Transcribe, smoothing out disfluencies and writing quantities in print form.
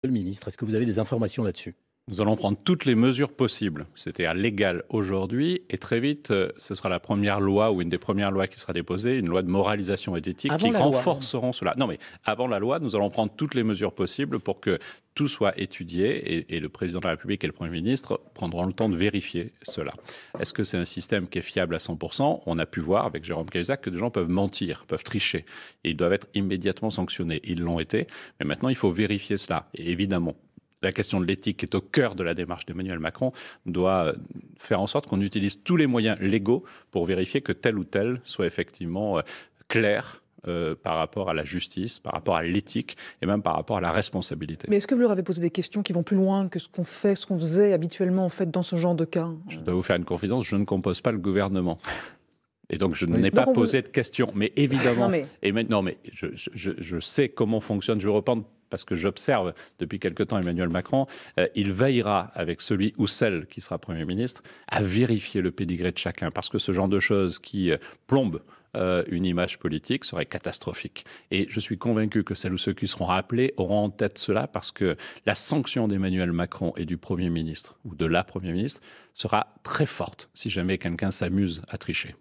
Le ministre, est-ce que vous avez des informations là-dessus? Nous allons prendre toutes les mesures possibles, c'est-à-dire légales aujourd'hui, et très vite, ce sera la première loi ou une des premières lois qui sera déposée, une loi de moralisation et d'éthique Avant qui la loi même? renforceront cela. Non, mais avant la loi, nous allons prendre toutes les mesures possibles pour que tout soit étudié et le président de la République et le Premier ministre prendront le temps de vérifier cela. Est-ce que c'est un système qui est fiable à 100%? On a pu voir avec Jérôme Cahuzac que des gens peuvent mentir, peuvent tricher et ils doivent être immédiatement sanctionnés. Ils l'ont été, mais maintenant il faut vérifier cela. Et évidemment, la question de l'éthique qui est au cœur de la démarche d'Emmanuel Macron doit faire en sorte qu'on utilise tous les moyens légaux pour vérifier que tel ou tel soit effectivement clair par rapport à la justice, par rapport à l'éthique et même par rapport à la responsabilité. Mais est-ce que vous leur avez posé des questions qui vont plus loin que ce qu'on fait, ce qu'on faisait habituellement en fait dans ce genre de cas? Je dois vous faire une confidence, je ne compose pas le gouvernement. Et donc, je n'ai pas Donc posé de questions. Mais évidemment, Non mais et maintenant, mais je sais comment fonctionne, je vais reprendre parce que j'observe depuis quelque temps Emmanuel Macron, il veillera avec celui ou celle qui sera Premier ministre à vérifier le pédigré de chacun. Parce que ce genre de choses qui plombent une image politique serait catastrophique. Et je suis convaincu que celles ou ceux qui seront appelés auront en tête cela parce que la sanction d'Emmanuel Macron et du Premier ministre ou de la Première ministre sera très forte si jamais quelqu'un s'amuse à tricher.